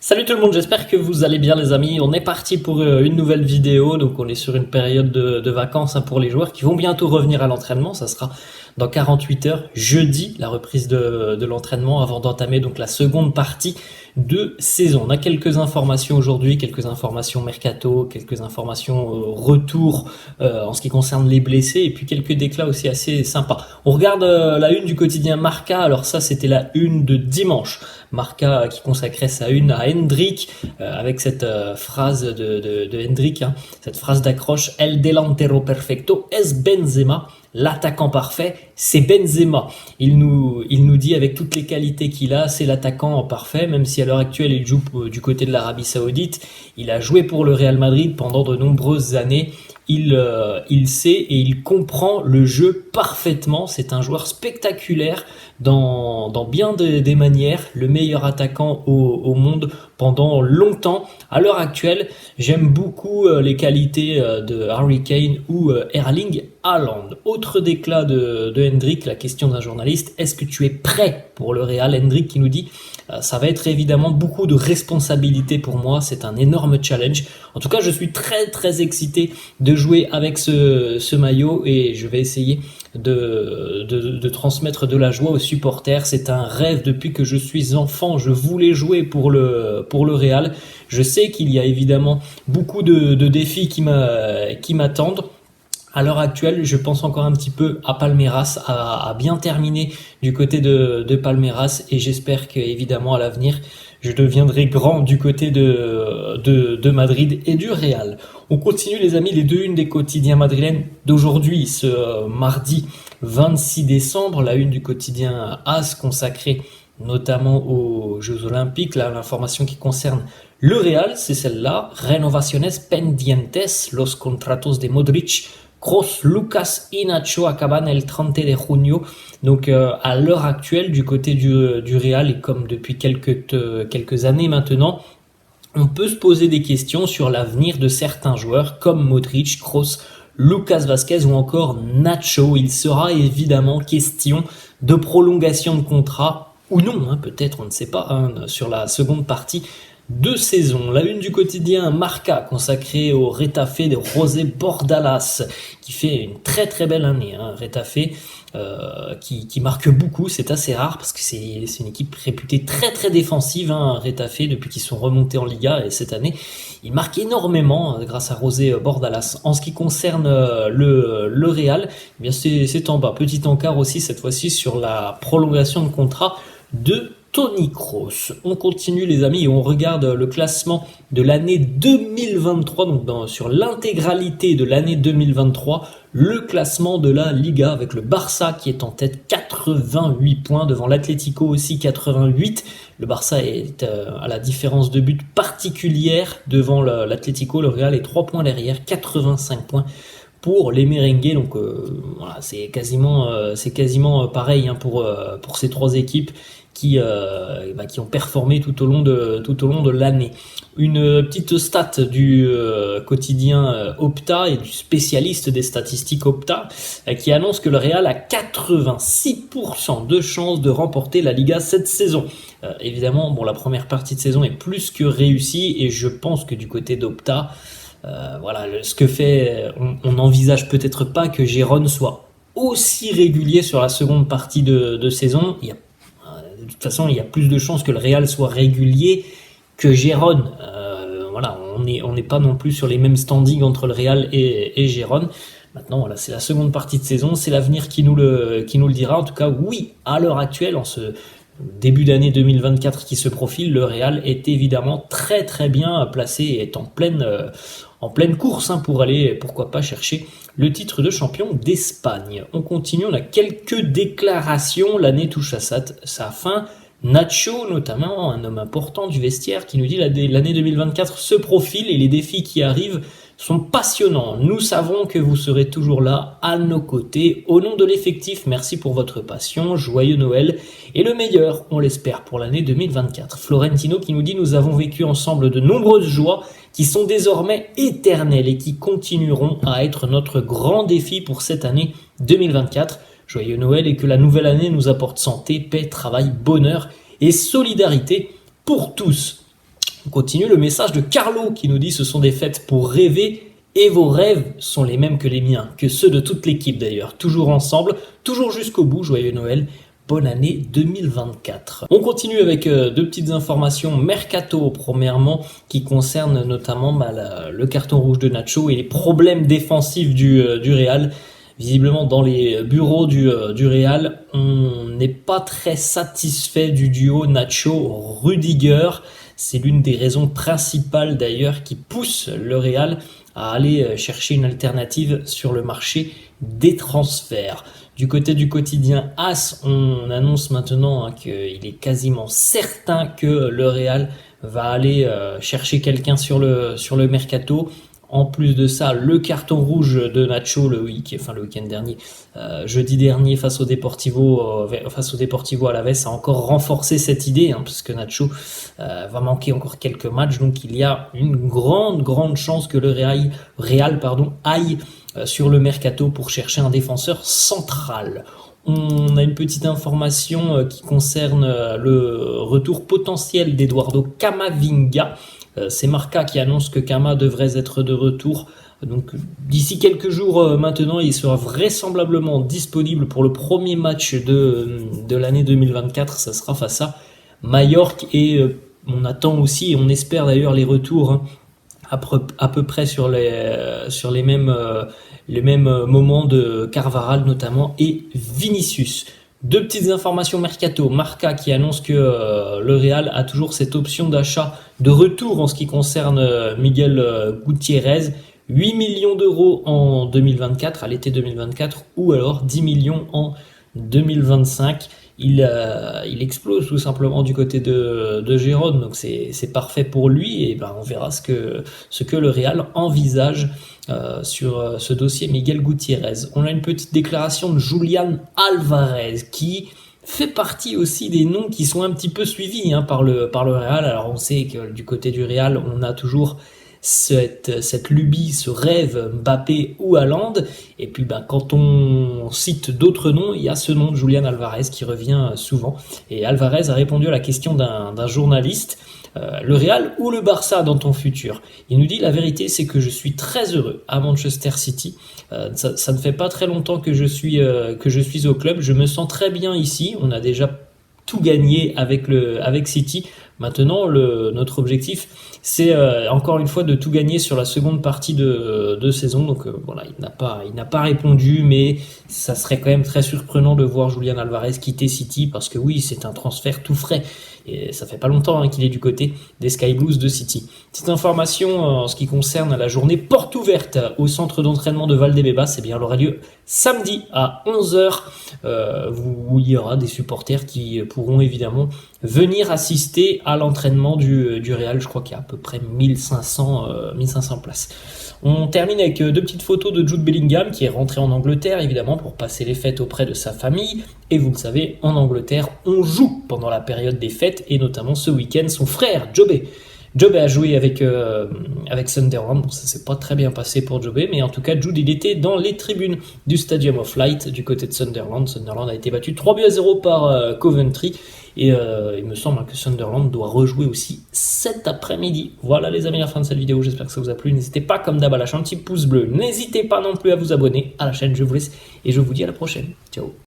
Salut tout le monde, j'espère que vous allez bien les amis. On est parti pour une nouvelle vidéo, donc on est sur une période de vacances pour les joueurs qui vont bientôt revenir à l'entraînement. Ça sera dans 48 heures, jeudi, la reprise de l'entraînement avant d'entamer donc la seconde partie de saison. On a quelques informations aujourd'hui, quelques informations mercato, quelques informations retour en ce qui concerne les blessés et puis quelques déclats aussi assez sympas. On regarde la une du quotidien Marca. Alors ça c'était la une de dimanche. Marca qui consacrait sa une à Hendrik avec cette phrase de Hendrik, cette phrase d'accroche: El delantero perfecto es Benzema. L'attaquant parfait, c'est Benzema. Il nous dit avec toutes les qualités qu'il a, c'est l'attaquant parfait, même si à l'heure actuelle il joue du côté de l'Arabie Saoudite. Il a joué pour le Real Madrid pendant de nombreuses années. Il sait et il comprend le jeu parfaitement. C'est un joueur spectaculaire dans bien des manières, le meilleur attaquant au monde pendant longtemps. À l'heure actuelle, j'aime beaucoup les qualités de Harry Kane ou Erling Haaland. Autre déclat de Hendrik, la question d'un journaliste: est-ce que tu es prêt pour le Real? Hendrik qui nous dit ça va être évidemment beaucoup de responsabilités pour moi, c'est un énorme challenge. En tout cas, je suis très très excité de jouer avec ce maillot et je vais essayer de transmettre de la joie aux supporters. C'est un rêve depuis que je suis enfant. Je voulais jouer pour le Real. Je sais qu'il y a évidemment beaucoup de défis qui m'attendent. À l'heure actuelle, je pense encore un petit peu à Palmeiras, à bien terminer du côté de Palmeiras, et j'espère qu'évidemment à l'avenir, je deviendrai grand du côté de Madrid et du Real. On continue les amis, les deux unes des quotidiens madrilènes d'aujourd'hui, ce mardi 26 décembre, la une du quotidien AS consacrée notamment aux Jeux Olympiques. Là, l'information qui concerne le Real, c'est celle-là: Renovaciones pendientes, los contratos de Modric, Kroos, Lucas y Nacho acaban el 30 de junio. Donc à l'heure actuelle, du côté du Real, et comme depuis quelques années maintenant, on peut se poser des questions sur l'avenir de certains joueurs comme Modric, Kroos, Lucas Vazquez ou encore Nacho. Il sera évidemment question de prolongation de contrat ou non, peut-être, on ne sait pas, sur la seconde partie de saison. La une du quotidien Marca consacrée au Retafe de José Bordalas, qui fait une très très belle année. Retafe qui marque beaucoup, c'est assez rare parce que c'est une équipe réputée très très défensive, Retafe, depuis qu'ils sont remontés en Liga, et cette année il marque énormément grâce à José Bordalas. En ce qui concerne le Real, eh bien c'est en bas, petit encart aussi cette fois-ci sur la prolongation de contrat de Toni Kroos. On continue les amis et on regarde le classement de l'année 2023, donc sur l'intégralité de l'année 2023, le classement de la Liga avec le Barça qui est en tête, 88 points, devant l'Atlético aussi 88. Le Barça est à la différence de but particulière devant l'Atlético. Le Real est 3 points derrière, 85 points pour les merengues. Donc voilà, c'est quasiment pareil pour ces trois équipes qui ont performé tout au long de l'année. Une petite stat du quotidien Opta et du spécialiste des statistiques Opta qui annonce que le Real a 86% de chances de remporter la Liga cette saison. Évidemment, la première partie de saison est plus que réussie et je pense que du côté d'Opta, ce que fait, on n'envisage peut-être pas que Gérone soit aussi régulier sur la seconde partie de saison. De toute façon, il y a plus de chances que le Real soit régulier que Gérone. On n'est pas non plus sur les mêmes standings entre le Real et Gérone. Maintenant, c'est la seconde partie de saison, c'est l'avenir qui nous le dira. En tout cas, oui, à l'heure actuelle, en ce début d'année 2024 qui se profile, le Real est évidemment très très bien placé et est en pleine course pour aller, pourquoi pas, chercher le titre de champion d'Espagne. On continue, on a quelques déclarations, l'année touche à sa fin. Nacho, notamment, un homme important du vestiaire, qui nous dit l'année 2024 se profile et les défis qui arrivent sont passionnants. Nous savons que vous serez toujours là, à nos côtés. Au nom de l'effectif, merci pour votre passion, joyeux Noël et le meilleur, on l'espère, pour l'année 2024. Florentino qui nous dit: nous avons vécu ensemble de nombreuses joies qui sont désormais éternelles et qui continueront à être notre grand défi pour cette année 2024. Joyeux Noël et que la nouvelle année nous apporte santé, paix, travail, bonheur et solidarité pour tous. On continue le message de Carlo qui nous dit: ce sont des fêtes pour rêver et vos rêves sont les mêmes que les miens, que ceux de toute l'équipe d'ailleurs. Toujours ensemble, toujours jusqu'au bout. Joyeux Noël. Bonne année 2024. On continue avec deux petites informations mercato, premièrement, qui concernent notamment le carton rouge de Nacho et les problèmes défensifs du Real. Visiblement, dans les bureaux du Real, on n'est pas très satisfait du duo Nacho-Rudiger. C'est l'une des raisons principales d'ailleurs qui pousse le Real à aller chercher une alternative sur le marché des transferts. Du côté du quotidien AS, on annonce maintenant qu'il est quasiment certain que le Real va aller chercher quelqu'un sur le mercato. En plus de ça, le carton rouge de Nacho le week-end dernier, jeudi dernier face au Deportivo Alavés a encore renforcé cette idée, puisque Nacho va manquer encore quelques matchs, donc il y a une grande chance que le Real aille sur le mercato pour chercher un défenseur central. On a une petite information qui concerne le retour potentiel d'Eduardo Camavinga. C'est Marca qui annonce que Cama devrait être de retour. Donc d'ici quelques jours maintenant, il sera vraisemblablement disponible pour le premier match de l'année 2024. Ça sera face à Majorque et on attend aussi et on espère d'ailleurs les retours à peu près sur les mêmes moments de Carvajal notamment et Vinicius. Deux petites informations mercato. Marca qui annonce que le Real a toujours cette option d'achat de retour en ce qui concerne Miguel Gutiérrez. 8 millions d'euros en 2024, à l'été 2024, ou alors 10 millions en 2025. Il explose tout simplement du côté de Gérone, donc c'est parfait pour lui, et on verra ce que le Real envisage sur ce dossier Miguel Gutiérrez. On a une petite déclaration de Julián Álvarez qui fait partie aussi des noms qui sont un petit peu suivis par le Real. Alors on sait que du côté du Real, on a toujours cette lubie, ce rêve Mbappé ou Haaland, et puis quand on cite d'autres noms, il y a ce nom de Julián Álvarez qui revient souvent, et Álvarez a répondu à la question d'un journaliste: le Real ou le Barça dans ton futur? Il nous dit: la vérité c'est que je suis très heureux à Manchester City, ça ne fait pas très longtemps que je suis au club, je me sens très bien ici, on a déjà tout gagné avec City. Maintenant, notre objectif, c'est encore une fois de tout gagner sur la seconde partie de saison. Donc voilà, il n'a pas répondu, mais ça serait quand même très surprenant de voir Julián Álvarez quitter City, parce que oui, c'est un transfert tout frais. Et ça fait pas longtemps qu'il est du côté des Sky Blues de City. Petite information en ce qui concerne la journée porte ouverte au centre d'entraînement de Valdebebas, elle aura lieu samedi à 11h, où il y aura des supporters qui pourront évidemment venir assister à l'entraînement du Real. Je crois qu'il y a à peu près 1500 places. On termine avec deux petites photos de Jude Bellingham qui est rentré en Angleterre évidemment pour passer les fêtes auprès de sa famille. Et vous le savez, en Angleterre, on joue pendant la période des fêtes, et notamment ce week-end, son frère Jobé a joué avec Sunderland. Bon, ça s'est pas très bien passé pour Jobé, mais en tout cas, Jude, il était dans les tribunes du Stadium of Light du côté de Sunderland. Sunderland a été battu 3-0 par Coventry. Et il me semble que Sunderland doit rejouer aussi cet après-midi. Voilà les amis, la fin de cette vidéo, j'espère que ça vous a plu. N'hésitez pas comme d'hab à lâcher un petit pouce bleu. N'hésitez pas non plus à vous abonner à la chaîne, je vous laisse et je vous dis à la prochaine. Ciao.